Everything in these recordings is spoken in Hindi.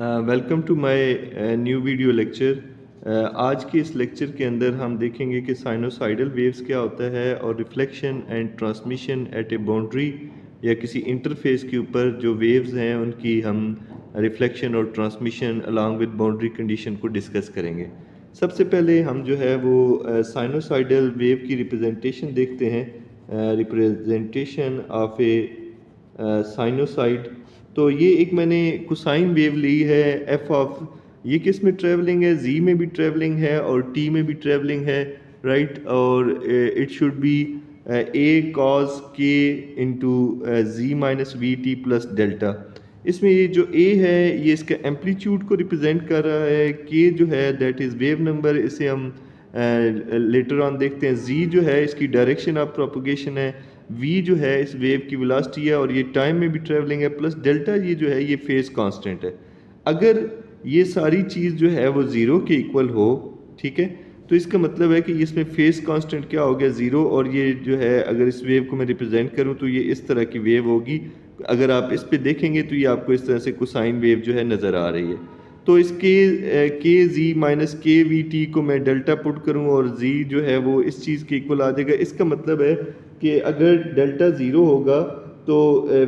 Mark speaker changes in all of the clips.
Speaker 1: Welcome to my new video lecture. आज के इस लेक्चर के अंदर हम देखेंगे कि साइनोसाइडल वेव्स क्या होता है और reflection and transmission at a boundary या किसी इंटरफेस के ऊपर जो वेव्स हैं उनकी हम रिफ्लेक्शन और transmission along with boundary condition को डिस्कस करेंगे। सबसे पहले हम जो है वो साइनोसाइडल वेव की रिप्रेजेंटेशन देखते हैं। Representation of A sinusoid. तो ये एक मैंने कोसाइन वेव ली है एफ ऑफ, ये किस में ट्रैवलिंग है, जी में भी ट्रैवलिंग है और टी में भी ट्रैवलिंग है, राइट। और it should be A cos k into z minus v t plus delta. इसमें ये जो ए है ये इसका एम्पलीट्यूड को रिप्रेजेंट कर रहा है, के जो है दैट इज़ वेव नंबर, इसे हम लेटर ऑन देखते हैं। जी जो है इसकी डायरेक्शन ऑफ प्रोपगेशन है, वी जो है इस वेव की वेलोसिटी है और ये टाइम में भी ट्रैवलिंग है, प्लस डेल्टा ये जो है ये फेस कांस्टेंट है। अगर ये सारी चीज़ जो है वो ज़ीरो के इक्वल हो, ठीक है, तो इसका मतलब है कि इसमें फेस कांस्टेंट क्या हो गया, ज़ीरो। और ये जो है अगर इस वेव को मैं रिप्रेजेंट करूँ तो ये इस तरह की वेव होगी। अगर आप इस पे देखेंगे तो ये आपको इस तरह से कोसाइन वेव जो है नज़र आ रही है। तो इसके के जी माइनस के वी टी को मैं डेल्टा पुट करूँ और जी जो है वो इस चीज़ के इक्वल आ जाएगा। इसका मतलब है कि अगर डेल्टा ज़ीरो होगा तो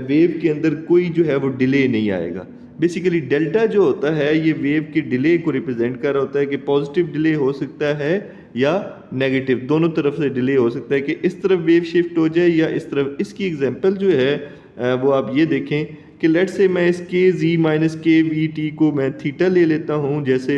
Speaker 1: वेव के अंदर कोई जो है वो डिले नहीं आएगा। बेसिकली डेल्टा जो होता है ये वेव के डिले को रिप्रेजेंट कर रहा होता है कि पॉजिटिव डिले हो सकता है या नेगेटिव, दोनों तरफ से डिले हो सकता है कि इस तरफ वेव शिफ्ट हो जाए या इस तरफ। इसकी एग्जांपल जो है वो आप ये देखें कि लेट से मैं इस के जी माइनस के वी टी को मैं थीटा ले लेता हूँ, जैसे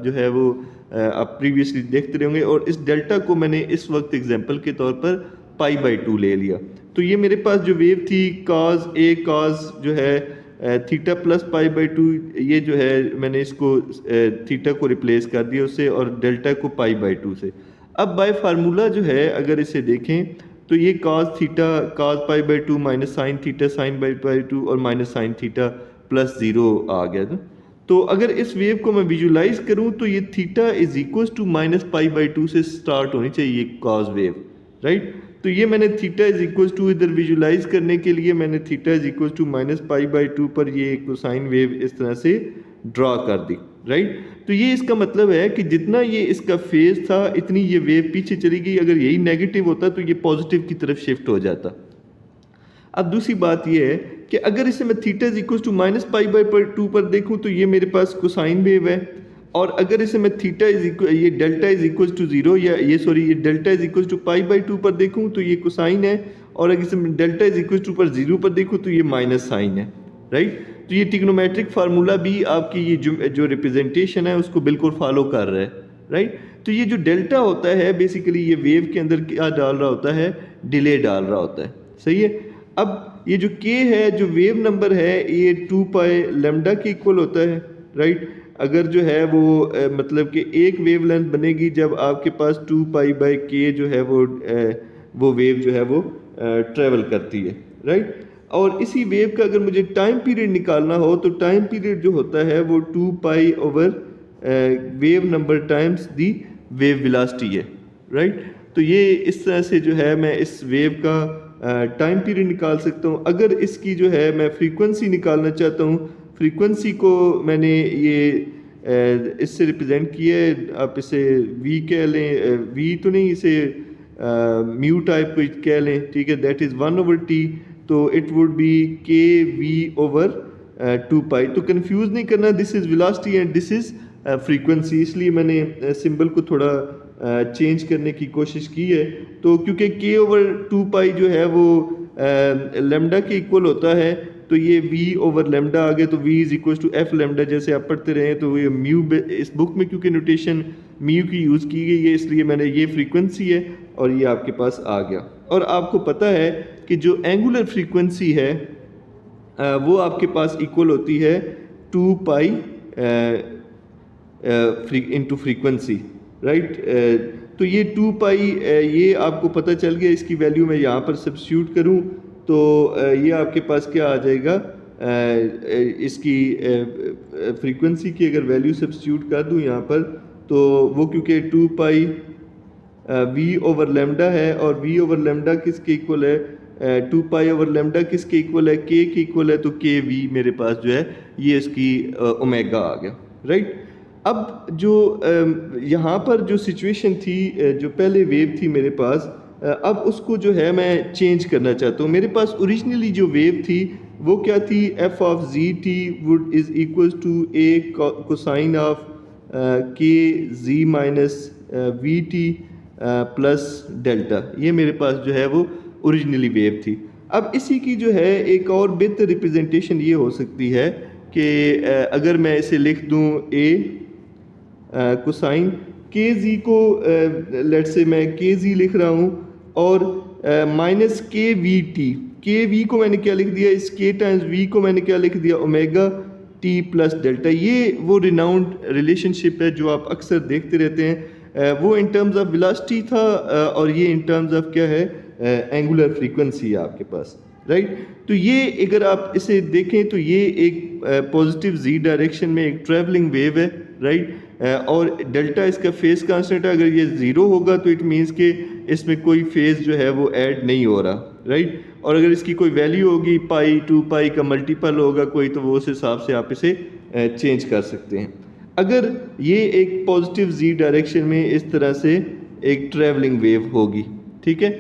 Speaker 1: जो है वो आप प्रीवियसली देखते रहेंगे, और इस डेल्टा को मैंने इस वक्त एग्जांपल के तौर पर पाई बाई टू ले लिया। तो ये मेरे पास जो वेव थी कॉज ए कॉज जो है theta plus pi by to, ये जो है मैंने इसको थीटा को रिप्लेस कर दिया उससे और डेल्टा को पाई बाई टू से। अब बाय फार्मूला जो है अगर इसे देखें तो ये cos theta cos pi by two minus sine theta sine by two और minus sine theta plus zero आ गया था। तो अगर इस वेव को मैं विजुलाइज करूं तो ये theta is equal to minus pi by two से स्टार्ट होनी चाहिए कॉस वेव, राइट। तो ये मैंने थीटा इज इक्वल टू इधर विजुलाइज करने के लिए मैंने theta is equal to minus pi by two पर ये कोसाइन वेव इस तरह से ड्रा कर दी, राइट। तो ये इसका मतलब है कि जितना ये इसका फेज था इतनी ये वेव पीछे चली गई। अगर यही नेगेटिव होता तो ये पॉजिटिव की तरफ शिफ्ट हो जाता। अब दूसरी बात ये है कि अगर इसे मैं theta is equal to minus pi by two पर देखूँ तो ये मेरे पास कोसाइन वेव है। और अगर इसे मैं थीटा इज इक्वल ये delta is equal to zero या ये delta is equal to pi by two पर देखूँ तो ये कोसाइन है। और अगर इसे मैं डेल्टा इज इक्वल टू पर जीरो पर देखूँ तो ये माइनस साइन है, राइट। तो ये ट्रिग्नोमेट्रिक फार्मूला भी आपकी ये जो रिप्रेजेंटेशन है उसको बिल्कुल फॉलो कर रहा है, राइट। तो ये जो डेल्टा होता है बेसिकली ये वेव के अंदर क्या डाल रहा होता है, डिले डाल रहा होता है, सही है। अब ये जो के है जो वेव नंबर है ये 2 पाई लेमडा के इक्वल होता है, राइट। अगर जो है वो मतलब कि एक वेव लेंथ बनेगी जब आपके पास 2 पाई बाई के जो है वो वेव जो है वो ट्रेवल करती है, राइट। और इसी वेव का अगर मुझे टाइम पीरियड निकालना हो तो टाइम पीरियड जो होता है वो 2 pi over wave number times the wave velocity है, राइट। तो ये इस तरह से जो है मैं इस वेव का टाइम पीरियड निकाल सकता हूँ। अगर इसकी जो है मैं फ्रीक्वेंसी निकालना चाहता हूँ, फ्रीक्वेंसी को मैंने ये इससे रिप्रेजेंट किया है, आप इसे वी कह लें, वी तो नहीं, इसे म्यू टाइप को कह लें, ठीक है, दैट इज़ 1 ओवर टी। तो इट वुड बी के वी ओवर 2 पाई। तो कंफ्यूज नहीं करना, this is velocity and this is frequency, इसलिए मैंने सिंबल को थोड़ा चेंज करने की कोशिश की है। तो क्योंकि के ओवर 2 पाई जो है वो लेमडा के इक्वल होता है तो ये v ओवर लेमडा आ गया। तो v is equal to f lambda, जैसे आप पढ़ते रहे तो ये म्यू इस बुक में क्योंकि नोटेशन म्यू की यूज़ की गई है इसलिए मैंने ये फ्रीक्वेंसी है और ये आपके पास आ गया। और आपको पता है कि जो एंगुलर फ्रीक्वेंसी है वो आपके पास इक्वल होती है 2 पाई इंटू फ्रीक्वेंसी, राइट। तो ये 2 पाई ये आपको पता चल गया। इसकी वैल्यू मैं यहाँ पर सब्स्टिट्यूट करूँ तो ये आपके पास क्या आ जाएगा, इसकी फ्रीक्वेंसी की अगर वैल्यू सब्स्टिट्यूट कर दूँ यहाँ पर तो वो क्योंकि 2 पाई वी ओवर लेमडा है और वी ओवर लेमडा किसके इक्वल है, टू पाई ओवर लेमडा किसके इक्वल है, के इक्वल है, तो के वी मेरे पास जो है ये इसकी ओमेगा आ गया, राइट। अब जो यहाँ पर जो सिचुएशन थी, जो पहले वेव थी मेरे पास, अब उसको जो है मैं चेंज करना चाहता हूँ। मेरे पास ओरिजिनली जो वेव थी वो क्या थी, f of z t would is equal to A cosine of k z minus v t plus delta. ये मेरे पास जो है वो ओरिजिनली वेव थी। अब इसी की जो है एक और बेहतर रिप्रेजेंटेशन ये हो सकती है कि अगर मैं इसे लिख दूँ ए कोसाइन के जी को, लेट से मैं के जी लिख रहा हूँ, और माइनस के वी टी, के वी को मैंने क्या लिख दिया, इस के टाइम्स वी को मैंने क्या लिख दिया, ओमेगा टी प्लस डेल्टा। ये वो रिनाउंड रिलेशनशिप है जो आप अक्सर देखते रहते हैं। वो इन टर्म्स ऑफ वेलोसिटी था और ये इन टर्म्स ऑफ क्या है, एंगुलर फ्रीक्वेंसी है आपके पास, राइट। तो ये अगर आप इसे देखें तो ये एक पॉजिटिव जी डायरेक्शन में एक ट्रैवलिंग वेव है, राइट। और डेल्टा इसका फेज कांस्टेंट है। अगर ये ज़ीरो होगा तो इट मीन्स कि इसमें कोई फेज जो है वो ऐड नहीं हो रहा, राइट। और अगर इसकी कोई वैल्यू होगी, पाई 2 पाई का मल्टीपल होगा कोई, तो वो उस हिसाब से आप इसे चेंज कर सकते हैं। अगर ये एक पॉजिटिव जी डायरेक्शन में इस तरह से एक ट्रैवलिंग वेव होगी, ठीक है।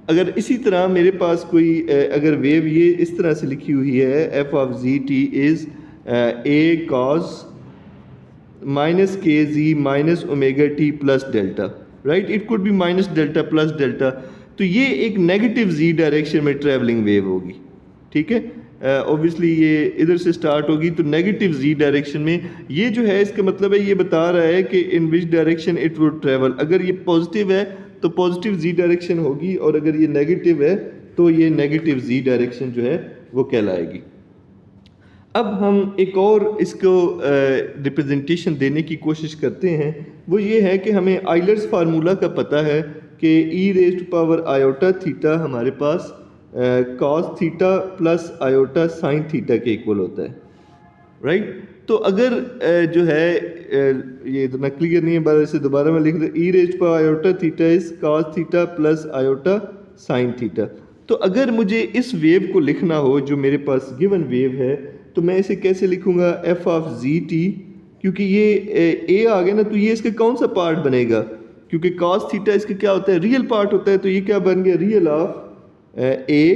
Speaker 1: अगर इसी तरह मेरे पास कोई अगर वेव ये इस तरह से लिखी हुई है, f of z t is A cos minus k z minus omega t plus delta, right. It could be minus delta plus delta. तो ये एक नेगेटिव जी डायरेक्शन में ट्रैवलिंग वेव होगी, ठीक है। ऑब्वियसली ये इधर से स्टार्ट होगी तो नेगेटिव जी डायरेक्शन में, ये जो है इसका मतलब है ये बता रहा है कि in which direction it would travel. अगर ये पॉजिटिव है तो पॉजिटिव जी डायरेक्शन होगी, और अगर ये नेगेटिव है तो ये नेगेटिव जी डायरेक्शन जो है वो कहलाएगी। अब हम एक और इसको रिप्रेजेंटेशन देने की कोशिश करते हैं। वो ये है कि हमें आइलर्स फार्मूला का पता है कि e raise to power iota theta हमारे पास cos theta plus iota sine theta के इक्वल होता है, राइट। तो अगर जो है ये इतना क्लियर नहीं है, बार इसे दोबारा मैं लिख दूँ, e raise to power iota theta is cos theta plus iota sine theta. तो अगर मुझे इस वेव को लिखना हो जो मेरे पास गिवन वेव है, तो मैं इसे कैसे लिखूंगा, एफ ऑफ जी टी, क्योंकि ये ए आ गया ना, तो ये इसका कौन सा पार्ट बनेगा, क्योंकि कॉस थीटा इसका क्या होता है, रियल पार्ट होता है। तो ये क्या बन गया, real of a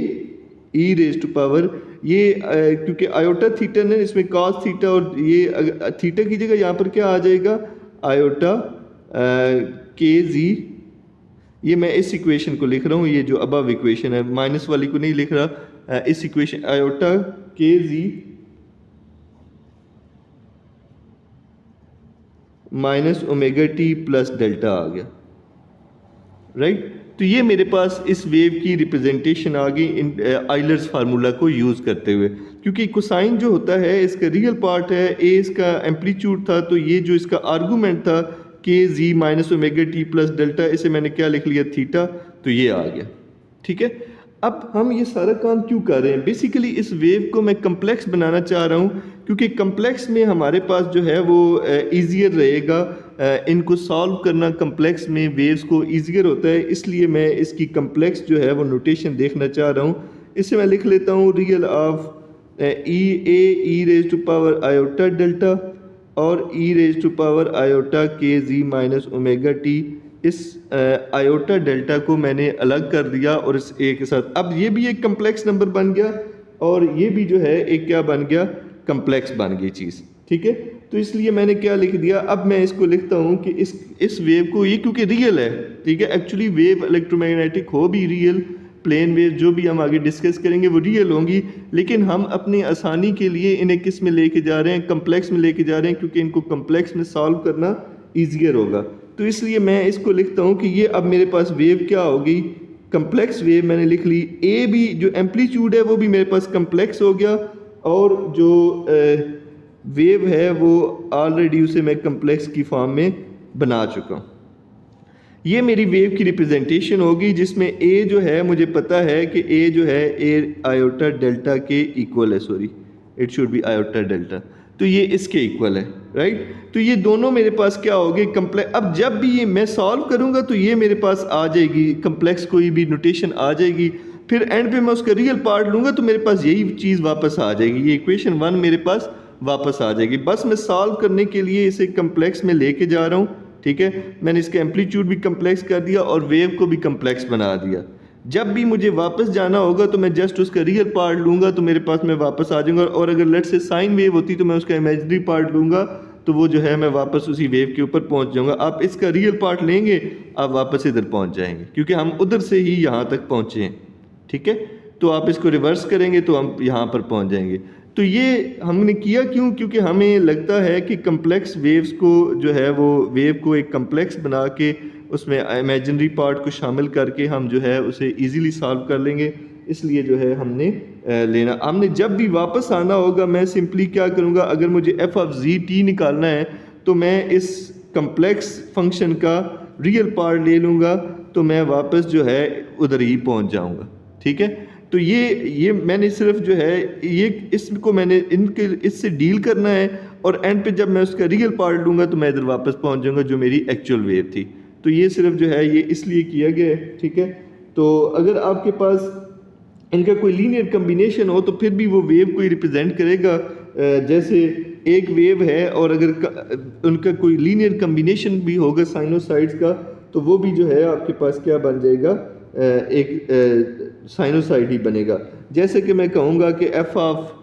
Speaker 1: e raise to power, ये क्योंकि आयोटा थीटा ने इसमें कॉस थीटा, और ये थीटा की जगह यहाँ पर क्या आ जाएगा, आयोटा के जी। ये मैं इस इक्वेशन को लिख रहा हूँ, ये जो अबव इक्वेशन है, माइनस वाली को नहीं लिख रहा। इस equation iota k z minus omega t plus delta आ गया, राइट। तो ये मेरे पास इस वेव की रिप्रेजेंटेशन आ गई इन आइलर्स फार्मूला को यूज़ करते हुए। क्योंकि कोसाइन जो होता है इसका रियल पार्ट है, ए इसका एम्पलीट्यूड था, तो ये जो इसका आर्गूमेंट था k z minus omega t plus delta, इसे मैंने क्या लिख लिया, थीटा, तो ये आ गया, ठीक है। अब हम ये सारा काम क्यों कर रहे हैं, बेसिकली इस वेव को मैं कम्प्लेक्स बनाना चाह रहा हूँ, क्योंकि कम्प्लेक्स में हमारे पास जो है वो ईजियर रहेगा, इनको सॉल्व करना कम्प्लेक्स में वेव्स को ईजियर होता है, इसलिए मैं इसकी कम्प्लेक्स जो है वो नोटेशन देखना चाह रहा हूँ। इसे मैं लिख लेता हूँ real of e raise to power iota delta और e raise to power iota k z minus omega t. इस आयोटा डेल्टा को मैंने अलग कर दिया और इस ए के साथ, अब ये भी एक कम्प्लेक्स नंबर बन गया और ये भी जो है एक क्या बन गया, कम्प्लेक्स बन गई चीज़, ठीक है। तो इसलिए मैंने क्या लिख दिया, अब मैं इसको लिखता हूँ कि इस वेव को, ये क्योंकि रियल है, ठीक है, एक्चुअली वेव इलेक्ट्रोमैग्नेटिक हो भी रियल, प्लेन वेव जो भी हम आगे डिस्कस करेंगे वो रियल होंगी, लेकिन हम अपनी आसानी के लिए इन्हें किस में लेके जा रहे हैं, कम्प्लेक्स में लेके जा रहे हैं, क्योंकि इनको कम्प्लेक्स में सॉल्व करना ईजियर होगा। तो इसलिए मैं इसको लिखता हूँ कि ये अब मेरे पास वेव क्या होगी, कम्प्लेक्स वेव मैंने लिख ली। ए भी जो एम्पलीट्यूड है वो भी मेरे पास कम्प्लेक्स हो गया, और जो वेव है वो ऑलरेडी उसे मैं कम्प्लेक्स की फॉर्म में बना चुका हूँ। ये मेरी वेव की रिप्रेजेंटेशन होगी, जिसमें ए जो है मुझे पता है कि ए जो है ए आयोटा डेल्टा के इक्वल है, sorry it should B iota delta, तो ये इसके इक्वल है, राइट। तो ये दोनों मेरे पास क्या हो गए, कम्प्लेक्स। अब जब भी ये मैं सॉल्व करूंगा तो ये मेरे पास आ जाएगी, कम्प्लेक्स कोई भी नोटेशन आ जाएगी। फिर एंड पे मैं उसका रियल पार्ट लूँगा तो मेरे पास यही चीज़ वापस आ जाएगी, ये इक्वेशन 1 मेरे पास वापस आ जाएगी। बस मैं सॉल्व करने के लिए इसे कम्प्लेक्स में लेके जा रहा हूँ, ठीक है। मैंने इसका एम्पलीट्यूड भी कम्प्लेक्स कर दिया और वेव को भी कम्प्लेक्स बना दिया। जब भी मुझे वापस जाना होगा तो मैं जस्ट उसका रियल पार्ट लूँगा तो मेरे पास मैं वापस आ जाऊँगा, और अगर लेट से साइन वेव होती तो मैं उसका इमेजिनरी पार्ट लूँगा तो वो जो है मैं वापस उसी वेव के ऊपर पहुँच जाऊँगा। आप इसका रियल पार्ट लेंगे, आप वापस इधर पहुँच जाएंगे, क्योंकि हम उधर से ही यहाँ तक पहुँचे हैं, ठीक है। तो आप इसको रिवर्स करेंगे तो हम यहाँ पर पहुँच जाएंगे। तो ये हमने किया क्यों? क्योंकि हमें लगता है कि कम्प्लेक्स वेव्स को जो है वो वेव को एक कम्प्लेक्स बना के उसमें इमेजिनरी पार्ट को शामिल करके हम जो है उसे इजीली सॉल्व कर लेंगे, इसलिए जो है हमने लेना। हमने जब भी वापस आना होगा मैं सिंपली क्या करूँगा, अगर मुझे एफ ऑफ जी टी निकालना है तो मैं इस कम्प्लेक्स फंक्शन का रियल पार्ट ले लूँगा तो मैं वापस जो है उधर ही पहुँच जाऊँगा, ठीक है। तो ये मैंने सिर्फ जो है ये इसको मैंने इनके इससे डील करना है, और एंड पे जब मैं उसका रियल पार्ट लूँगा तो मैं इधर वापस पहुँच जाऊँगा जो मेरी एक्चुअल वेव थी। तो ये सिर्फ जो है ये इसलिए किया गया है, ठीक है। तो अगर आपके पास इनका कोई लीनियर कम्बिनेशन हो तो फिर भी वो वेव को ही रिप्रेजेंट करेगा। जैसे एक वेव है और अगर उनका कोई लीनियर कम्बिनेशन भी होगा साइनोसाइड्स का तो वो भी जो है आपके पास क्या बन जाएगा, एक साइनोसाइड ही बनेगा। जैसे कि मैं कहूँगा कि f of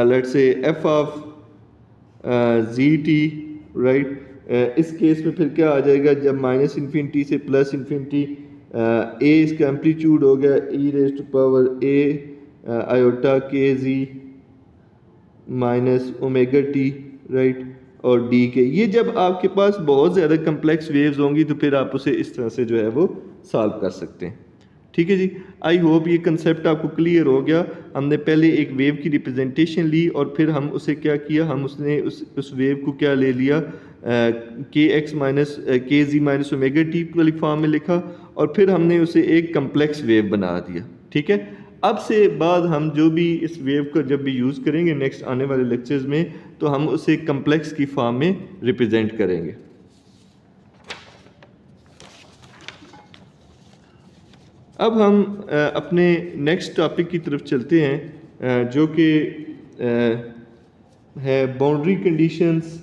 Speaker 1: let's say f of z t, right. इस केस में फिर क्या आ जाएगा, जब माइनस इन्फिनिटी से प्लस इन्फिनिटी, ए इसका एम्पलीट्यूड हो गया e raise to power a iota k z minus omega t, right, और डी के। ये जब आपके पास बहुत ज़्यादा कम्प्लेक्स वेव्स होंगी तो फिर आप उसे इस तरह से जो है वो सॉल्व कर सकते हैं, ठीक है जी। आई होप ये कंसेप्ट आपको क्लियर हो गया। हमने पहले एक वेव की रिप्रेजेंटेशन ली और फिर हम उसे क्या किया, हम उसने उस वेव को क्या ले लिया, के x minus k z minus omega T वाली फॉर्म में लिखा, और फिर हमने उसे एक कम्प्लेक्स वेव बना दिया, ठीक है। अब से बाद हम जो भी इस वेव को जब भी यूज़ करेंगे नेक्स्ट आने वाले लेक्चर्स में तो हम उसे कम्प्लेक्स की फॉर्म में रिप्रेजेंट करेंगे। अब हम अपने नेक्स्ट टॉपिक की तरफ चलते हैं, जो कि है boundary conditions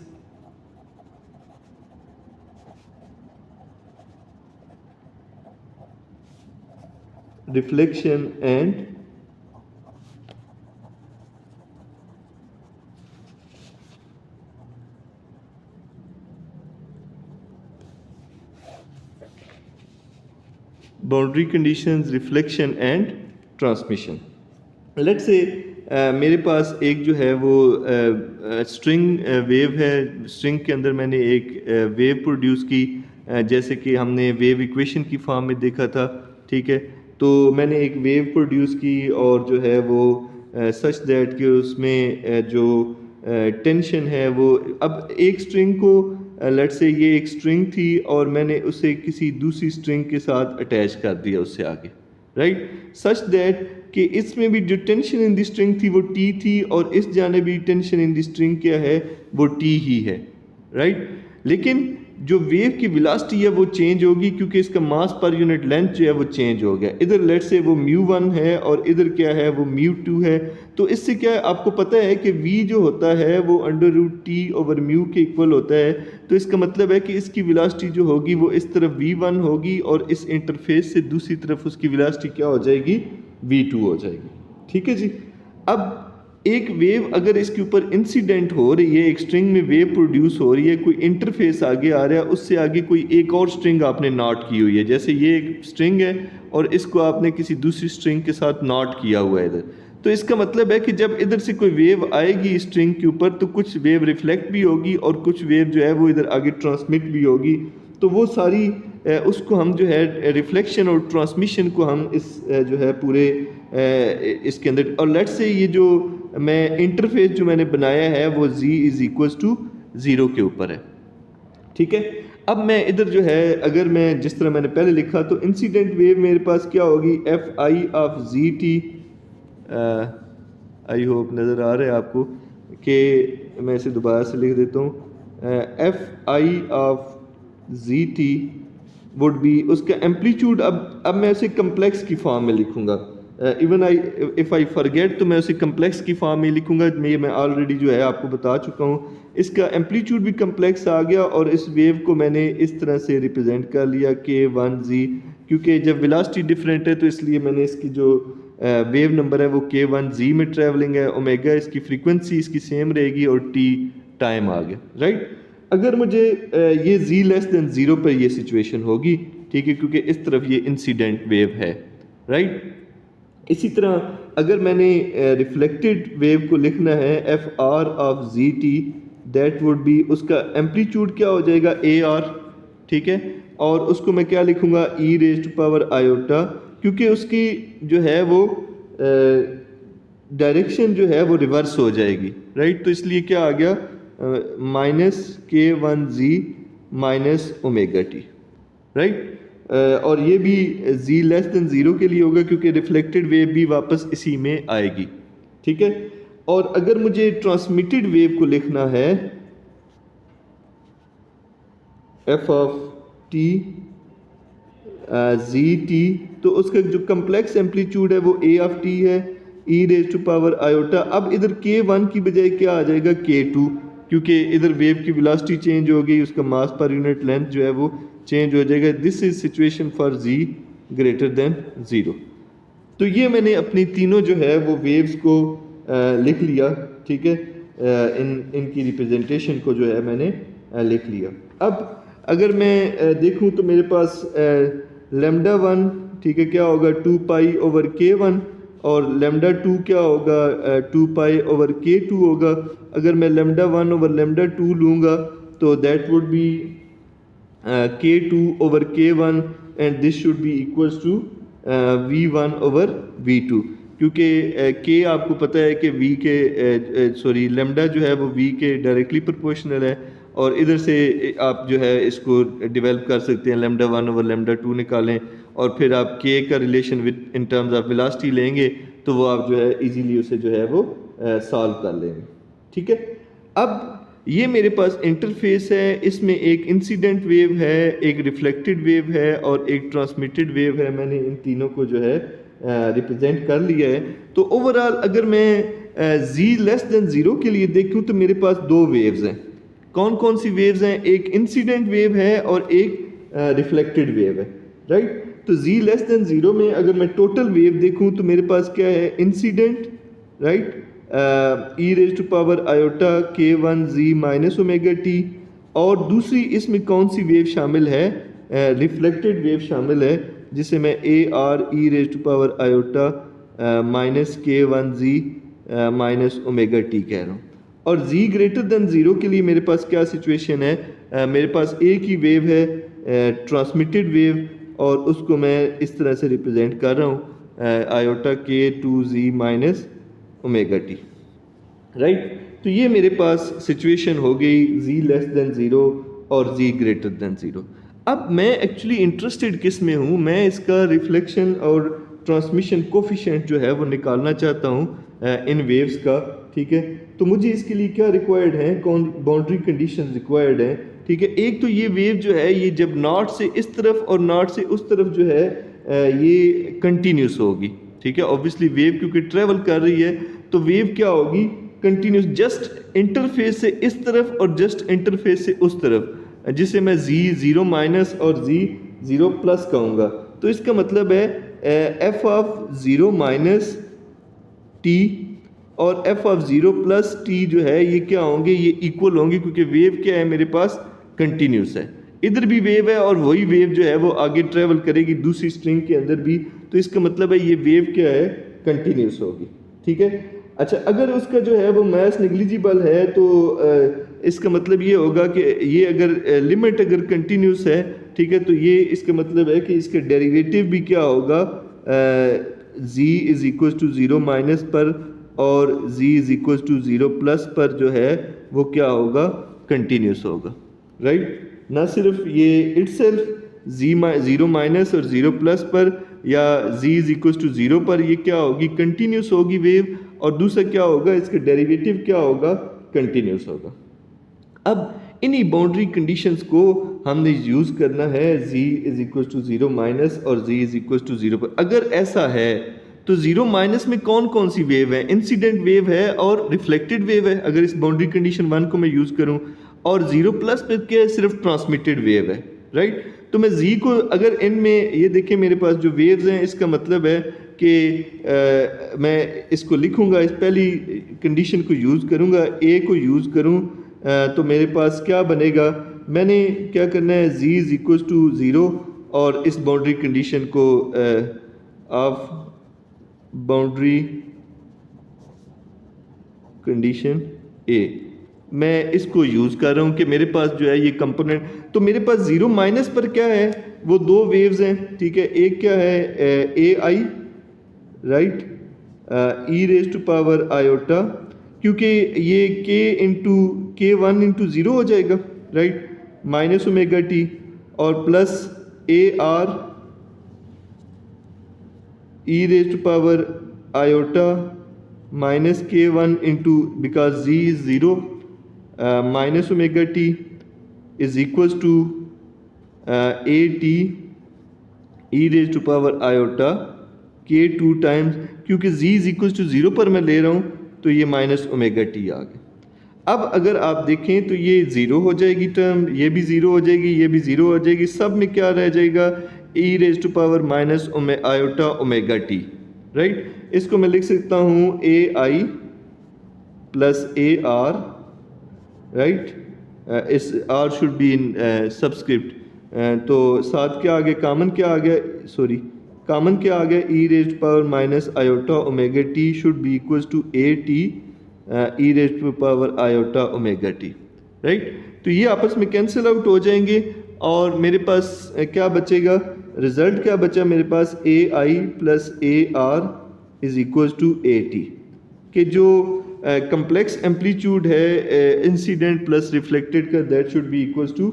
Speaker 1: reflection and boundary conditions reflection and transmission. Let's say मेरे पास एक जो है वो स्ट्रिंग वेव है, स्ट्रिंग के अंदर मैंने एक वेव प्रोड्यूस की, जैसे कि हमने वेव इक्वेशन की फॉर्म में देखा था, ठीक है। तो मैंने एक वेव प्रोड्यूस की और जो है वो सच दैट कि उसमें जो टेंशन है वो, अब एक स्ट्रिंग को लेट्स से ये एक स्ट्रिंग थी और मैंने उसे किसी दूसरी स्ट्रिंग के साथ अटैच कर दिया उससे आगे, राइट, सच दैट कि इसमें भी जो टेंशन इन द स्ट्रिंग थी वो टी थी और इस जाने भी टेंशन इन द स्ट्रिंग क्या है वो टी ही है, राइट। लेकिन जो वेव की वेलोसिटी है वो चेंज होगी क्योंकि इसका मास पर यूनिट लेंथ जो है वो चेंज हो गया। इधर लेट से वो μ1 है और इधर क्या है वो μ2 है। तो इससे क्या है आपको पता है कि v जो होता है वो √t/μ के इक्वल होता है। तो इसका मतलब है कि इसकी वेलोसिटी जो होगी वो इस तरफ v1 होगी और इस इंटरफेस से दूसरी तरफ उसकी वेलोसिटी क्या हो जाएगी, v2 हो जाएगी, ठीक है जी। अब एक वेव अगर इसके ऊपर इंसिडेंट हो रही है, एक स्ट्रिंग में वेव प्रोड्यूस हो रही है, कोई इंटरफेस आगे आ रहा है, उससे आगे कोई एक और स्ट्रिंग आपने नॉट की हुई है, जैसे ये एक स्ट्रिंग है और इसको आपने किसी दूसरी स्ट्रिंग के साथ नॉट किया हुआ है इधर। तो इसका मतलब है कि जब इधर से कोई वेव आएगी स्ट्रिंग के ऊपर तो कुछ वेव रिफ्लेक्ट भी होगी और कुछ वेव जो है वो इधर आगे ट्रांसमिट भी होगी। तो वो सारी उसको हम जो है रिफ्लेक्शन और ट्रांसमिशन को हम इस जो है पूरे इसके अंदर, और लेट्स से ये जो मैं इंटरफेस जो मैंने बनाया है वो z = 0 के ऊपर है, ठीक है। अब मैं इधर जो है अगर मैं जिस तरह मैंने पहले लिखा तो इंसिडेंट वेव मेरे पास क्या होगी, fi(zt), आई होप नज़र आ रहा है आपको कि मैं इसे दोबारा से लिख देता हूँ, fi(zt) वुड बी उसका एम्पलीट्यूड। अब मैं उसे कम्प्लेक्स की फॉर्म में लिखूँगा इवन इफ़ आई फॉरगेट तो मैं उसे कम्प्लेक्स की फॉर्म में लिखूंगा। मैं ऑलरेडी जो है आपको बता चुका हूँ। इसका एम्पलीट्यूड भी कम्प्लेक्स आ गया और इस वेव को मैंने इस तरह से रिप्रेजेंट कर लिया k1z, क्योंकि जब वेलोसिटी डिफरेंट है तो इसलिए मैंने इसकी जो वेव नंबर है वो k1z में ट्रैवलिंग है, ओमेगा इसकी फ्रीक्वेंसी इसकी सेम रहेगी और t टाइम आ गया, राइट। अगर मुझे ये z लेस देन 0 पर ये सिचुएशन होगी, ठीक है, क्योंकि इस तरफ ये इंसिडेंट वेव है, राइट। इसी तरह अगर मैंने रिफ्लेक्टेड वेव को लिखना है F R of z T, that would B, उसका एम्पलीट्यूड क्या हो जाएगा ए आर, ठीक है, और उसको मैं क्या लिखूंगा ई रेज टू पावर आयोटा, क्योंकि उसकी जो है वो डायरेक्शन जो है वो रिवर्स हो जाएगी, राइट। तो इसलिए क्या आ गया minus k1z minus omega t, right. और ये भी z लेस देन 0 के लिए होगा क्योंकि रिफ्लेक्टेड वेव भी वापस इसी में आएगी, ठीक है। और अगर मुझे ट्रांसमिटेड वेव को लिखना है f of t z t, तो उसका जो कम्प्लेक्स एम्पलीट्यूड है वो a ऑफ t है e raise to power iota. अब इधर k1 की बजाय क्या आ जाएगा k2, क्योंकि इधर वेव की वेलोसिटी चेंज हो गई, उसका मास पर यूनिट लेंथ जो है वो चेंज हो जाएगा। This is situation for z greater than 0। तो ये मैंने अपनी तीनों जो है वो वेव्स को लिख लिया, ठीक है, इनकी रिप्रेजेंटेशन को जो है मैंने लिख लिया। अब अगर मैं देखूं तो मेरे पास लेमडा 1, ठीक है, क्या होगा 2 पाई ओवर k1, और लेमडा 2 क्या होगा 2 पाई ओवर k2 होगा। अगर मैं लेमडा 1 ओवर लेमडा 2 लूँगा तो that would be k2 over k1 and this should be equals to v1 over v2, क्योंकि k आपको पता है कि v के लेमडा जो है वो v के डायरेक्टली प्रोपोर्शनल है, और इधर से आप जो है इसको डेवलप कर सकते हैं, लेमडा 1 ओवर लेमडा 2 निकालें और फिर आप k का relation with in terms of velocity लेंगे तो वो आप जो है इजीली उसे जो है वो सॉल्व कर लेंगे, ठीक है। अब ये मेरे पास इंटरफेस है, इसमें एक इंसिडेंट वेव है, एक रिफ्लेक्टेड वेव है और एक ट्रांसमिटेड वेव है। मैंने इन तीनों को जो है रिप्रेजेंट कर लिया है। तो ओवरऑल अगर मैं z लेस देन 0 के लिए देखूं तो मेरे पास दो वेव्स हैं। कौन कौन सी वेव्स हैं? एक इंसिडेंट वेव है और एक रिफ्लेक्टेड वेव है, राइट। तो z लेस देन 0 में अगर मैं टोटल वेव देखूं तो मेरे पास क्या है, incident, right, e raise to power iota k1z minus omega t, और दूसरी इसमें कौन सी वेव शामिल है, रिफ्लेक्टेड वेव शामिल है, जिसे मैं a r e raise to power iota minus k1z minus omega t कह रहा हूँ। और z ग्रेटर देन 0 के लिए मेरे पास क्या सिचुएशन है, मेरे पास एक ही वेव है, ट्रांसमिटेड वेव, और उसको मैं इस तरह से रिप्रेजेंट कर रहा हूँ iota k2z minus omega t, right. तो ये मेरे पास सिचुएशन हो गई z लेस देन 0 और z ग्रेटर देन 0। अब मैं एक्चुअली इंटरेस्टेड किस में हूँ, मैं इसका रिफ्लेक्शन और ट्रांसमिशन कोफिशिएंट जो है वो निकालना चाहता हूँ इन वेव्स का, ठीक है। तो मुझे इसके लिए क्या रिक्वायर्ड है, कौन बाउंड्री कंडीशन रिक्वायर्ड है, ठीक है। एक तो ये वेव जो है ये जब नॉर्थ से इस तरफ और नॉर्थ से उस तरफ जो है ये कंटिन्यूस होगी, ठीक है। ऑब्वियसली वेव क्योंकि ट्रेवल कर रही है तो वेव क्या होगी, कंटिन्यूस, जस्ट इंटरफेस से इस तरफ और जस्ट इंटरफेस से उस तरफ, जिसे मैं z0 माइनस और z0 प्लस कहूँगा। तो इसका मतलब है f ऑफ 0 माइनस t और f ऑफ 0 प्लस t जो है ये क्या होंगे, ये इक्वल होंगे, क्योंकि वेव क्या है मेरे पास कंटिन्यूस है। इधर भी वेव है और वही वेव जो है वो आगे ट्रेवल करेगी दूसरी स्ट्रिंग के अंदर भी, तो इसका मतलब है ये वेव क्या है, कंटिन्यूस होगी, ठीक है। अच्छा, अगर उसका जो है वो मास नेग्लिजिबल है तो इसका मतलब ये होगा कि ये अगर लिमिट अगर कंटिन्यूस है, ठीक है, तो ये इसका मतलब है कि इसका डेरिवेटिव भी क्या होगा, z is equal to 0 minus पर और z is equal to 0 plus पर जो है वो क्या होगा, कंटिन्यूस होगा, राइट। ना सिर्फ ये इटसेल्फ z0 माइनस और 0 प्लस पर या z इज इक्वल टू 0 पर ये क्या होगी, कंटिन्यूस होगी वेव, और दूसरा क्या होगा, इसका डेरिवेटिव क्या होगा, कंटिन्यूस होगा। अब इन्हीं बाउंड्री कंडीशंस को हमने यूज़ करना है z is equal to 0 minus और z इज इक्वल टू 0 पर। अगर ऐसा है तो जीरो माइनस में कौन कौन सी वेव है? इंसिडेंट वेव है और रिफ्लेक्टेड वेव है अगर इस बाउंड्री कंडीशन 1 को मैं यूज़ करूं, और जीरो प्लस पे क्या है? सिर्फ ट्रांसमिटेड वेव है, राइट। तो मैं जी को अगर इनमें ये देखें मेरे पास जो वेव्स हैं, इसका मतलब है कि मैं इसको लिखूंगा, इस पहली कंडीशन को यूज़ करूंगा, ए को यूज़ करूं, तो मेरे पास क्या बनेगा? मैंने क्या करना है? जी इज़ इक्वल टू ज़ीरो और इस बाउंड्री कंडीशन को ऑफ बाउंड्री कंडीशन ए मैं इसको यूज़ कर रहा हूँ कि मेरे पास जो है ये कंपोनेंट, तो मेरे पास जीरो माइनस पर क्या है? वो दो वेव्स हैं, ठीक है। एक क्या है? A I, right, e raise to power iota, क्योंकि ये के इंटू के वन इंटू ज़ीरो हो जाएगा, राइट, माइनस ओमेगा टी, और plus A r e raise to power iota minus k one into, because z is zero, minus omega t is equals to A t e raise to power iota k two times, क्योंकि z is equals to zero पर मैं ले रहा हूँ तो ये माइनस ओमेगा टी आ गया। अब अगर आप देखें तो ये ज़ीरो हो जाएगी टर्म, ये भी ज़ीरो हो जाएगी, ये भी ज़ीरो हो जाएगी, सब में क्या रह जाएगा? E raise to power minus iota omega t, right. इसको मैं लिख सकता हूँ A i plus A r, right, इस r should be in subscript, तो साथ क्या आ गया? कॉमन क्या आ गया? सॉरी, कॉमन क्या आ गया? E raise power minus iota omega t should be equals to A t e raise to power iota omega t, right. तो ये आपस में कैंसिल आउट हो जाएंगे और मेरे पास क्या बचेगा? रिजल्ट क्या बचा मेरे पास? A i plus A r is equals to A t, कि जो complex amplitude है इंसिडेंट प्लस रिफ्लेक्टेड का, that should be equals to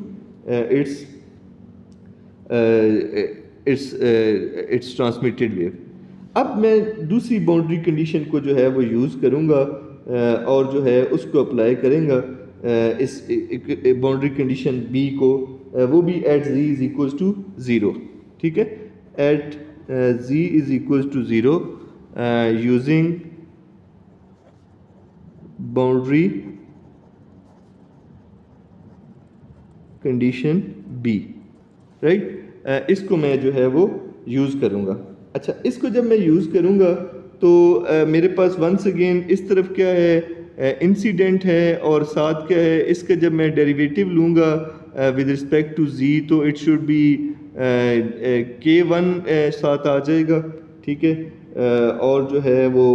Speaker 1: its transmitted wave. अब मैं दूसरी बाउंड्री कंडीशन को जो है वो यूज़ करूँगा और जो है उसको अप्लाई करेंगे इस बाउंड्री कंडीशन बी को, वो भी at z is equals to zero, ठीक है। At z is equals to zero using boundary condition b, right. इसको मैं जो है वो यूज़ करूँगा। अच्छा, इसको जब मैं यूज़ करूँगा तो मेरे पास वंस अगेन इस तरफ क्या है? इंसिडेंट है, और साथ क्या है? इसका जब मैं डेरिवेटिव लूँगा विद रिस्पेक्ट टू जी, तो इट शुड बी के वन साथ आ जाएगा, ठीक है। और जो है वो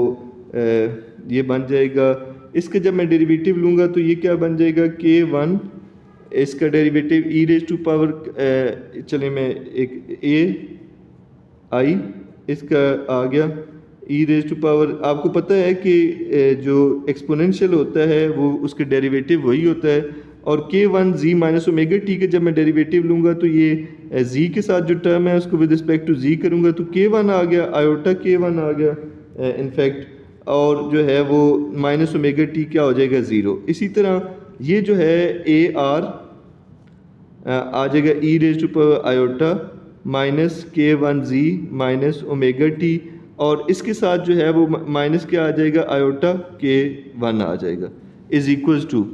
Speaker 1: ये बन जाएगा, इसका जब मैं डेरिवेटिव लूँगा तो ये क्या बन जाएगा? के वन, इसका derivative e raise to power, चले मैं एक ए आई इसका आ गया ई रेज टू पावर। आपको पता है कि जो एक्सपोनेंशियल होता है वो उसके डेरिवेटिव वही होता है, और के one z minus omega T के जब मैं डेरिवेटिव लूँगा तो ये जी के साथ जो टर्म है उसको विद रिस्पेक्ट टू जी करूँगा तो के वन आ गया, आयोटा के वन आ गया इनफैक्ट, और जो है वो माइनस ओमेगा टी क्या हो जाएगा? ज़ीरो। इसी तरह ये जो है ए आर आ जाएगा e raise to power iota minus k one z minus omega t, और इसके साथ जो है वो माइनस क्या आ जाएगा? आयोटा के वन आ जाएगा, इज इक्वल्स टू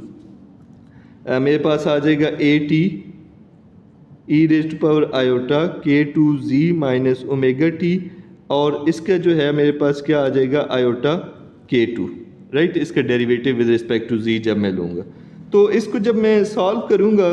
Speaker 1: मेरे पास आ जाएगा A t e raise to power iota k two z minus omega t, और इसका जो है मेरे पास क्या आ जाएगा? Iota k to, right. इसका डेरिवेटिव विद रिस्पेक्ट टू जी जब मैं लूँगा तो इसको जब मैं सॉल्व करूँगा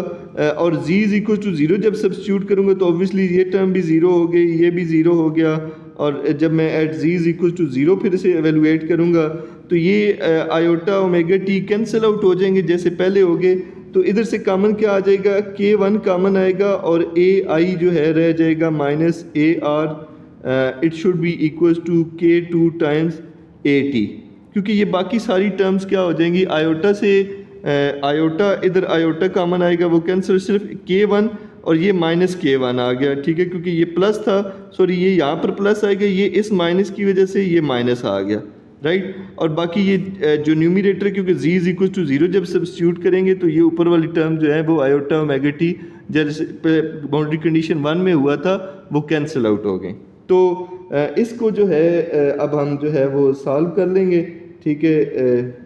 Speaker 1: और जी इज इक्वल टू ज़ीरो जब सब्स्टिट्यूट करूँगा तो ऑब्वियसली ये टर्म भी ज़ीरो हो गई, ये भी ज़ीरो हो गया, और जब मैं at z is equal to zero फिर से एवेलुएट करूँगा तो ये iota omega t cancel out हो जाएंगे जैसे पहले हो गए। तो इधर से कॉमन क्या आ जाएगा? के वन कॉमन आएगा और ए आई जो है रह जाएगा minus A r, it should be equal to के टू टाइम्स ए टी, क्योंकि ये बाकी सारी टर्म्स क्या हो जाएंगी? आयोटा से आयोटा, इधर आयोटा कॉमन आएगा वो कैंसिल, सिर्फ के वन और ये माइनस के वन आ गया, ठीक है, क्योंकि ये प्लस था, सॉरी ये यहाँ पर प्लस आएगा, ये इस माइनस की वजह से ये माइनस आ गया, राइट। और बाकी ये जो न्यूमिनेटर क्योंकि z is equal to zero जब सब्स्टिट्यूट करेंगे तो ये ऊपर वाली टर्म जो है वो आयोटा ओमेगा टी जैसे बाउंड्री कंडीशन 1 में हुआ था वो कैंसिल आउट हो गए। तो इसको जो है अब हम जो है वो सॉल्व कर लेंगे, ठीक है।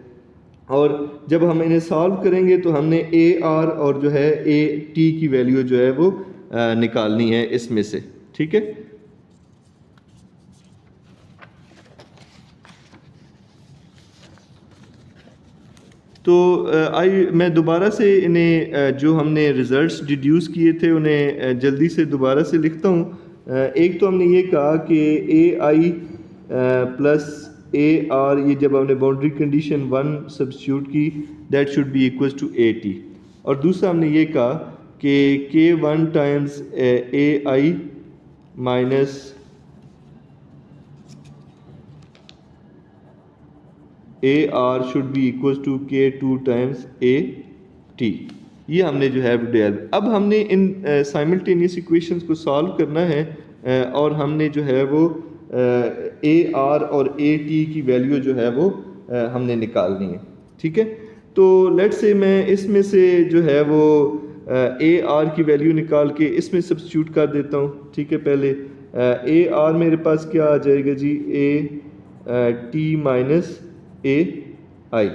Speaker 1: और जब हम इन्हें सॉल्व करेंगे तो हमने ए आर और जो है ए टी की वैल्यू जो है वो निकालनी है इसमें से, ठीक है। तो आई मैं दोबारा से इन्हें जो हमने रिज़ल्ट्स डिड्यूस किए थे उन्हें जल्दी से दोबारा से लिखता हूँ। एक तो हमने ये कहा कि A i plus A are, ये जब हमने बाउंड्री कंडीशन 1 सब्स्टिट्यूट की, that should be equal to A T. और दूसरा हमने ये कहा कि K one times A I minus A R should be equal to के टू टाइम्स ए टी। ये हमने जो है अब हमने इन साइमल्टेनियस इक्वेशंस को सॉल्व करना है और हमने जो है वो ए आर और ए टी की वैल्यू जो है वो हमने निकालनी है, ठीक है। तो लेट से मैं इसमें से जो है वो ए आर की वैल्यू निकाल के इसमें सब्स्टिट्यूट कर देता हूँ, ठीक है। पहले ए आर मेरे पास क्या आ जाएगा जी, ए टी माइनस ए आई।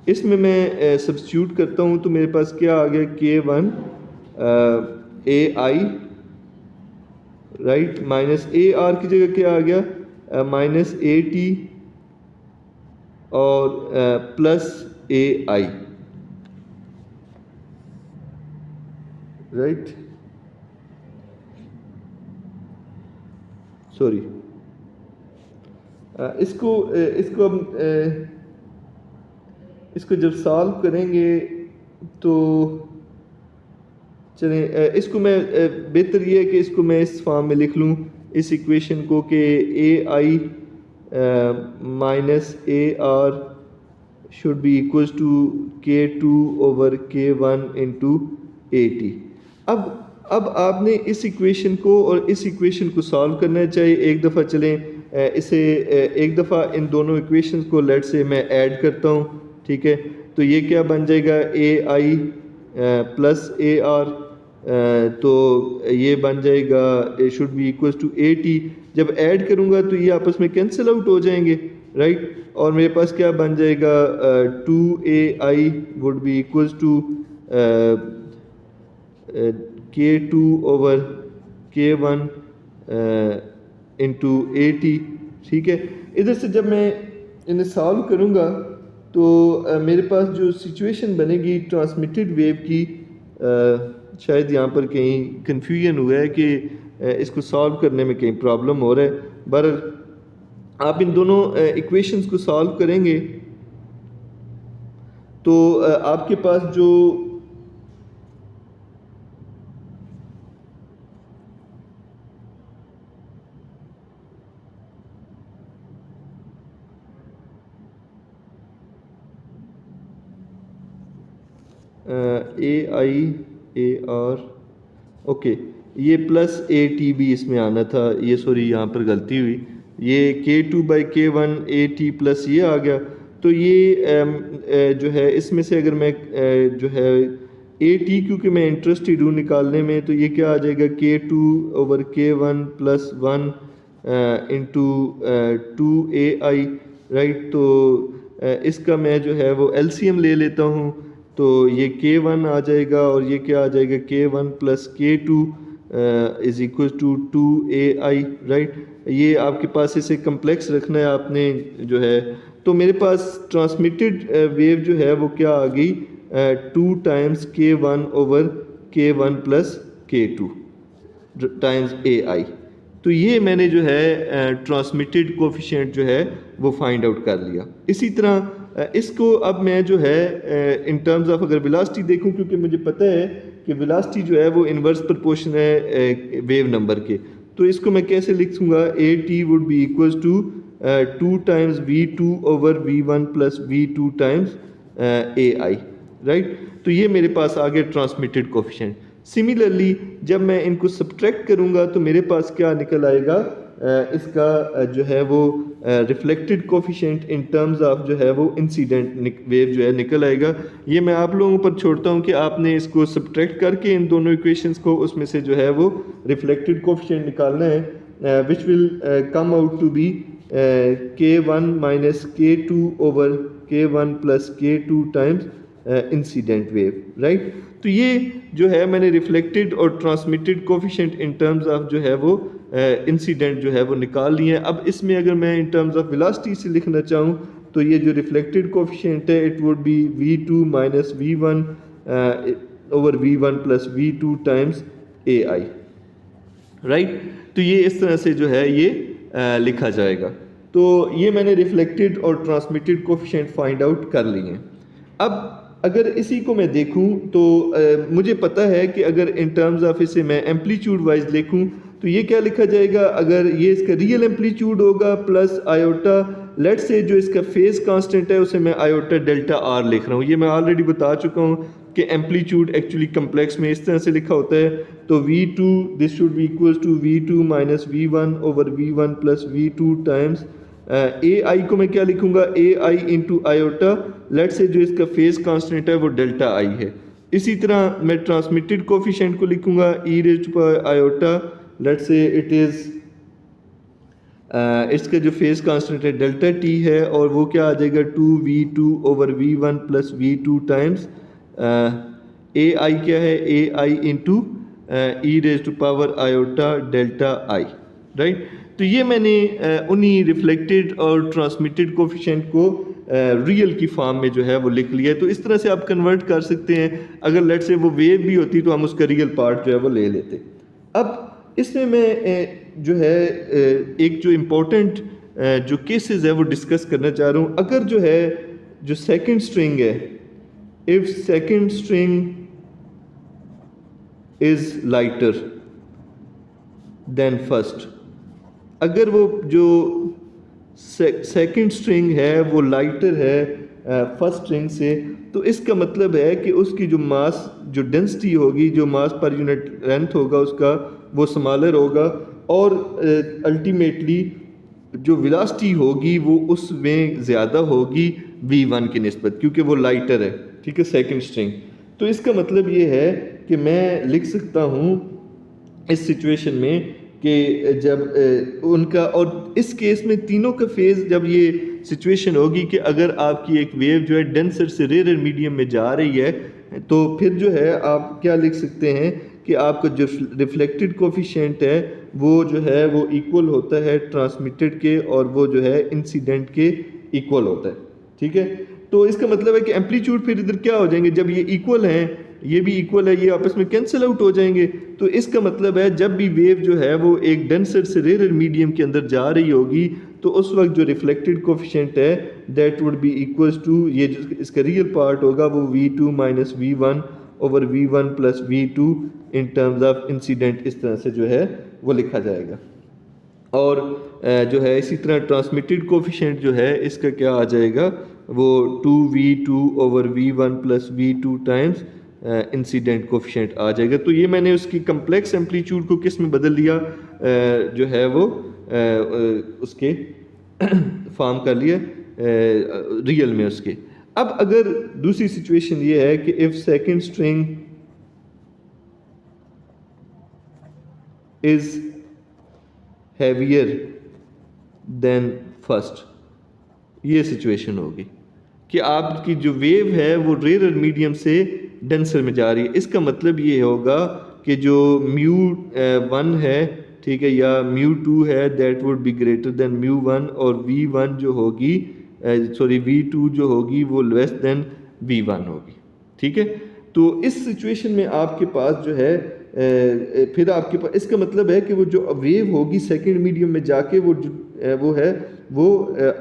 Speaker 1: इसमें मैं सब्स्टिट्यूट करता हूँ तो मेरे पास क्या आ गया, के one A I, right, minus A R की जगह क्या आ गया, माइनस ए टी और प्लस ए आई, राइट, सॉरी। इसको इसको हम इसको जब सॉल्व करेंगे तो चलें, इसको मैं बेहतर ये है कि इसको मैं इस फॉर्म में लिख लूँ इस इक्वेशन को कि A I minus A R should be equal to के टू ओवर के वन इंटू ए टी। अब आपने इस इक्वेशन को और इस इक्वेशन को सॉल्व करना चाहिए। एक दफ़ा चलें इसे एक दफ़ा इन दोनों इक्वेशंस को लेट से मैं ऐड करता हूँ, ठीक है। तो ये क्या बन जाएगा, ए आई प्लस ए आर, तो ये बन जाएगा A should be equal to A t. जब ऐड करूँगा तो ये आपस में कैंसिल आउट हो जाएंगे, राइट। और मेरे पास क्या बन जाएगा, two A I would be equal to के टू ओवर के वन इंटू ए टी, ठीक है। इधर से जब मैं इन्हें सॉल्व करूँगा तो मेरे पास जो सिचुएशन बनेगी ट्रांसमिटेड वेव की, शायद यहाँ पर कहीं कन्फ्यूजन हुआ है कि इसको सॉल्व करने में कहीं प्रॉब्लम हो रहा है। बहरहाल आप इन दोनों इक्वेशंस को सॉल्व करेंगे तो आपके पास जो ए आई ए आर, ओके, ये प्लस ए टी भी इसमें आना था, ये सॉरी यहाँ पर गलती हुई, ये के टू बाई के वन ए टी प्लस ये आ गया। तो ये जो है इसमें से अगर मैं जो है ए टी, क्योंकि मैं इंटरेस्टेड हूँ निकालने में, तो ये क्या आ जाएगा, के टू ओवर के one plus one into two A I, right. तो इसका मैं जो है वो एलसीएम ले लेता हूँ, तो ये के वन आ जाएगा और ये क्या आ जाएगा, के one plus K two is equal to two A I, right. ये आपके पास इसे कम्प्लेक्स रखना है आपने जो है। तो मेरे पास ट्रांसमिटेड वेव जो है वो क्या आ गई, टू टाइम्स के वन ओवर के one plus K two times A आई। तो ये मैंने जो है ट्रांसमिटेड कोफिशिएंट जो है वो फाइंड आउट कर लिया। इसी तरह इसको अब मैं जो है इन टर्म्स ऑफ अगर वेलोसिटी देखूं, क्योंकि मुझे पता है कि वेलोसिटी जो है वो इन्वर्स प्रोपोर्शन है वेव नंबर के, तो इसको मैं कैसे लिखूंगा, A T would be equal to two times V two over V one plus V two times A I, right. तो ये मेरे पास आ गया ट्रांसमिटेड कोफिशिएंट। सिमिलरली जब मैं इनको सब्ट्रैक्ट करूंगा तो मेरे पास क्या निकल आएगा, इसका जो है वो reflected coefficient in terms of जो है वो इंसिडेंट वेव जो है निकल आएगा। ये मैं आप लोगों पर छोड़ता हूँ कि आपने इसको सब्ट्रैक्ट करके इन दोनों इक्वेशंस को उसमें से जो है वो रिफ्लेक्टेड कोफिशिएंट निकालना है। which will come out to be K1 minus K2 over K1 plus K2 times incident wave, right. तो ये जो है मैंने रिफ्लेक्टेड और transmitted coefficient in terms of जो है वो इंसिडेंट जो है वो निकाल लिए हैं। अब इसमें अगर मैं इन टर्म्स ऑफ वेलोसिटी से लिखना चाहूँ तो ये जो रिफ्लेक्टेड कोफिशिएंट है it would be v2 minus v1 over v1 plus v2 times ai, right. तो ये इस तरह से जो है ये लिखा जाएगा। तो ये मैंने रिफ्लेक्टेड और ट्रांसमिटेड कोफिशिएंट फाइंड आउट कर लिए हैं। अब अगर इसी को मैं देखूं तो मुझे पता है कि अगर इन टर्म्स ऑफ इसे मैं एम्पलीट्यूड वाइज लिखूं तो ये क्या लिखा जाएगा, अगर ये इसका रियल एम्पलीट्यूड होगा प्लस आयोटा, लेट से जो इसका फेज कांस्टेंट है उसे मैं आयोटा डेल्टा आर लिख रहा हूँ। ये मैं ऑलरेडी बता चुका हूँ कि एम्पलीट्यूड एक्चुअली कम्प्लेक्स में इस तरह से लिखा होता है। तो v2 this should be equal to v2 minus v1 over v1 plus v2 times A i को मैं क्या लिखूंगा, A i into iota, let's say जो इसका फेज कांस्टेंट है वो डेल्टा आई है। इसी तरह मैं ट्रांसमिटेड कोफिशिएंट को लिखूंगा e raised to iota, let's say it is इसका जो फेज कांस्टेंट है डेल्टा टी है और वो क्या आ जाएगा 2v2 over v1 plus v2 times A i क्या है, A i into e raised to power iota delta i, right. तो ये मैंने उन्हीं रिफ्लेक्टेड और ट्रांसमिटेड कोफिशिएंट को रियल की फॉर्म में जो है वो लिख लिया है। तो इस तरह से आप कन्वर्ट कर सकते हैं। अगर लेट से वो वेव भी होती तो हम उसका रियल पार्ट जो है वो ले लेते। अब इसमें मैं जो है एक जो इम्पोर्टेंट जो केसेस है वो डिस्कस करना चाह रहा हूँ। अगर जो है जो सेकंड स्ट्रिंग है, if second string is lighter than first, अगर वो जो सेकंड स्ट्रिंग है वो लाइटर है फर्स्ट स्ट्रिंग से, तो इसका मतलब है कि उसकी जो मास जो डेंसिटी होगी, जो मास पर यूनिट लेंथ होगा उसका वो स्मॉलर होगा और अल्टीमेटली जो वेलोसिटी होगी वो उसमें ज़्यादा होगी v1 की निस्बत, क्योंकि वो लाइटर है, ठीक है, सेकंड स्ट्रिंग। तो इसका मतलब ये है कि मैं लिख सकता हूँ इस सिचुएशन में कि जब उनका, और इस केस में तीनों का फेज़ जब ये सिचुएशन होगी कि अगर आपकी एक वेव जो है डेंसर से रेयर मीडियम में जा रही है, तो फिर जो है आप क्या लिख सकते हैं कि आपका जो रिफ्लेक्टेड कोफिशिएंट है वो जो है वो इक्वल होता है ट्रांसमिटेड के, और वो जो है इंसिडेंट के इक्वल होता है, ठीक है। तो इसका मतलब है कि एम्पलीट्यूड फिर इधर क्या हो जाएंगे, जब ये इक्वल हैं, ये भी इक्वल है, ये आपस में कैंसिल आउट हो जाएंगे। तो इसका मतलब है जब भी वेव जो है वो एक डेंसर से रेयर मीडियम के अंदर जा रही होगी तो उस वक्त जो रिफ्लेक्टेड कोफिशिएंट है that would be equals to, ये जो इसका रियल पार्ट होगा वो v2 minus v1 over v1 plus v2 in terms of incident, इस तरह से जो है वो लिखा जाएगा। और जो है इसी तरह ट्रांसमिटेड कोफिशिएंट जो है इसका क्या आ जाएगा, वो 2v2 over v1 plus v2 times incident coefficient आ जाएगा। तो ये मैंने उसकी कम्प्लेक्स एम्पलीट्यूड को किस में बदल लिया, जो है वो उसके फॉर्म कर लिया रियल में उसके। अब अगर दूसरी सिचुएशन ये है कि if second string is heavier than first, ये सिचुएशन होगी कि आपकी जो वेव है वो रेयर मीडियम से डेंसर में जा रही है। इसका मतलब ये होगा कि जो μ1 है, ठीक है, या μ2 है, that would be greater than μ1, और v1 जो होगी v2 जो होगी वो लेस देन v1 होगी, ठीक है। तो इस सिचुएशन में आपके पास जो है फिर आपके पास, इसका मतलब है कि वो जो वेव होगी सेकंड मीडियम में जाके वो है वो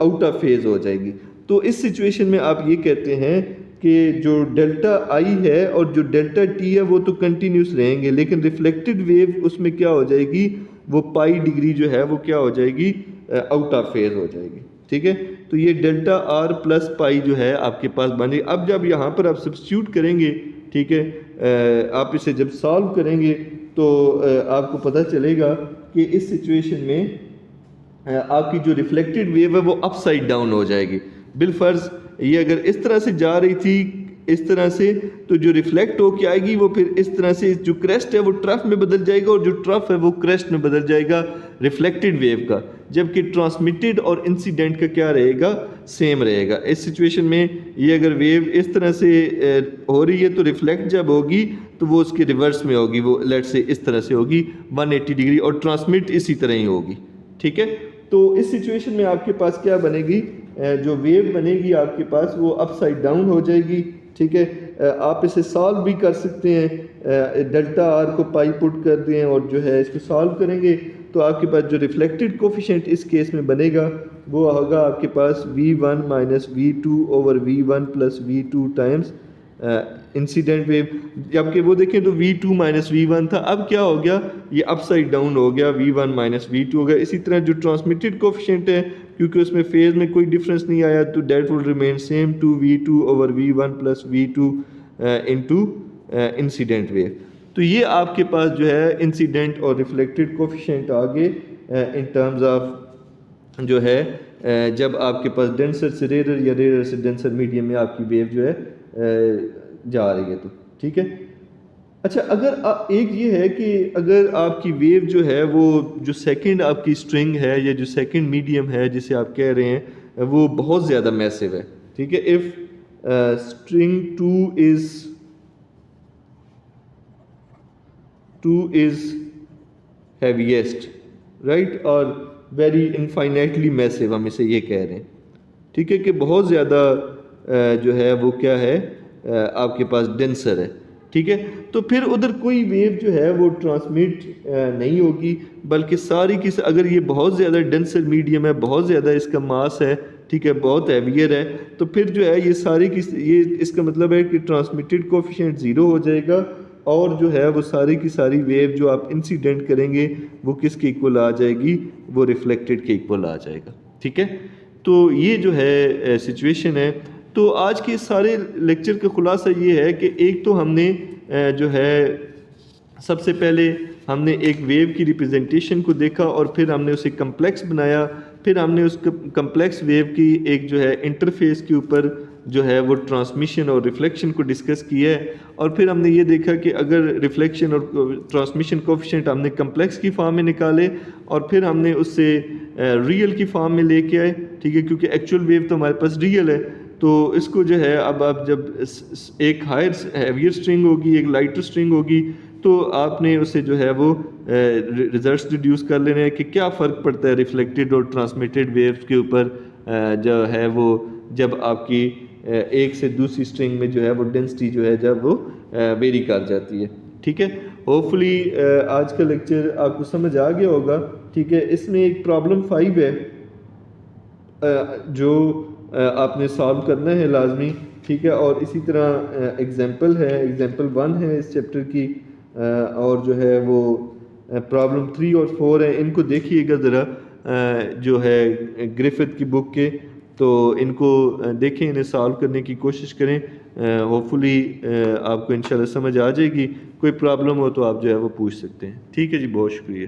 Speaker 1: आउट ऑफ फेज हो जाएगी। तो इस सिचुएशन में आप ये कहते हैं कि जो डेल्टा आई है और जो डेल्टा टी है वो तो कंटिन्यूस रहेंगे, लेकिन रिफ्लेक्टेड वेव उसमें क्या हो जाएगी, वो पाई डिग्री जो है वो क्या हो जाएगी, आउट ऑफ फेज हो जाएगी, ठीक है। तो ये डेल्टा आर प्लस पाई जो है आपके पास बनेगी। अब जब यहाँ पर आप सब्स्टिट्यूट करेंगे, ठीक है, आप इसे जब सॉल्व करेंगे तो आपको पता चलेगा कि इस सिचुएशन में आपकी जो रिफ्लेक्टेड वेव है वो अपसाइड डाउन हो जाएगी। बिलफर्ज ये अगर इस तरह से जा रही थी इस तरह से, तो जो रिफ्लेक्ट होके आएगी वो फिर इस तरह से, जो क्रेस्ट है वो ट्रफ में बदल जाएगा और जो ट्रफ है वो क्रेस्ट में बदल जाएगा रिफ्लेक्टेड वेव का, जबकि ट्रांसमिटेड और इंसिडेंट का क्या रहेगा, सेम रहेगा। इस सिचुएशन में ये अगर वेव इस तरह से हो रही है तो रिफ्लेक्ट जब होगी तो वो उसके रिवर्स में होगी, वो लेट से इस तरह से होगी 180 डिग्री, और ट्रांसमिट इसी तरह ही होगी। ठीक है, तो इस सिचुएशन में आपके पास क्या बनेगी, जो वेव बनेगी आपके पास वो अपसाइड डाउन हो जाएगी। ठीक है, आप इसे सॉल्व भी कर सकते हैं, डेल्टा आर को पाई पुट कर दें और जो है इसको सॉल्व करेंगे तो आपके पास जो रिफ्लेक्टेड कोफिशिएंट इस केस में बनेगा वो होगा आपके पास v1 minus v2 over v1 plus v2 times incident wave. जबकि वो देखें तो v2 माइनस v1 था, अब क्या हो गया, ये अपसाइड डाउन हो गया, v1 माइनस v2 हो गया। इसी तरह जो ट्रांसमिटेड कोफिशिएंट है, क्योंकि उसमें फेज में कोई डिफरेंस नहीं आया, तो that will remain same 2v2 over v1 plus v2 into incident wave. तो ये आपके पास जो है इंसिडेंट और रिफ्लेक्टेड कोफिशिएंट आगे इन टर्म्स ऑफ जो है जब आपके पास डेंसर से रेयर या रेयर से डेंसर मीडियम में आपकी वेव जो है जा रही है। तो ठीक है, अच्छा अगर एक ये है कि अगर आपकी वेव जो है वो जो सेकंड आपकी स्ट्रिंग है या जो सेकंड मीडियम है जिसे आप कह रहे हैं वो बहुत ज़्यादा मैसिव है। ठीक है, if string 2 is heaviest, right, और वेरी इनफाइनाइटली मैसिव, हम इसे ये कह रहे हैं। ठीक है, कि बहुत ज़्यादा जो है वो क्या है आपके पास डेंसर है। ठीक है, तो फिर उधर कोई वेव जो है वो ट्रांसमिट नहीं होगी, बल्कि सारी की, अगर ये बहुत ज़्यादा डेंसर मीडियम है, बहुत ज़्यादा इसका मास है, ठीक है, बहुत हैवियर है, तो फिर जो है ये सारी की ये इसका मतलब है कि ट्रांसमिटेड कोफिशिएंट ज़ीरो हो जाएगा और जो है वो सारी की सारी वेव जो आप इंसिडेंट करेंगे वो किसके इक्वल आ जाएगी, वो रिफ्लेक्टेड के इक्वल आ जाएगा। ठीक है, तो ये जो है सिचुएशन है। तो आज के सारे लेक्चर का खुलासा ये है कि एक तो हमने जो है सबसे पहले हमने एक वेव की रिप्रेजेंटेशन को देखा और फिर हमने उसे कम्प्लेक्स बनाया, फिर हमने उस कम्प्लेक्स वेव की एक जो है इंटरफेस के ऊपर जो है वो ट्रांसमिशन और रिफ्लेक्शन को डिस्कस किया है, और फिर हमने ये देखा कि अगर रिफ्लेक्शन और ट्रांसमिशन कोफिशिएंट हमने कम्प्लेक्स की फॉर्म में निकाले और फिर हमने उससे रियल की फॉर्म में लेके आए। ठीक है, क्योंकि एक्चुअल वेव तो हमारे पास रियल है, तो इसको जो है अब आप जब एक हायर हैवियर स्ट्रिंग होगी, एक लाइटर स्ट्रिंग होगी, तो आपने उसे जो है वो रिजल्ट्स डिड्यूस कर लेने हैं कि क्या फ़र्क पड़ता है रिफ्लेक्टेड और ट्रांसमिटेड वेव्स के ऊपर जो है वो जब आपकी एक से दूसरी स्ट्रिंग में जो है वो डेंसिटी जो है जब वो वेरी कर जाती है। ठीक है, होपफुली आज का लेक्चर आपको समझ आ गया होगा। ठीक है, इसमें एक प्रॉब्लम 5 है जो आपने सॉल्व करना है लाजमी। ठीक है, और इसी तरह एग्जांपल है, एग्जांपल 1 है इस चैप्टर की, और जो है वो प्रॉब्लम 3 और 4 है। इनको देखिएगा ज़रा जो है ग्रिफिथ की बुक के, तो इनको देखें, इन्हें सॉल्व करने की कोशिश करें। होपफुली आपको इंशाल्लाह समझ आ जाएगी। कोई प्रॉब्लम हो तो आप जो है वो पूछ सकते हैं। ठीक है जी, बहुत शुक्रिया।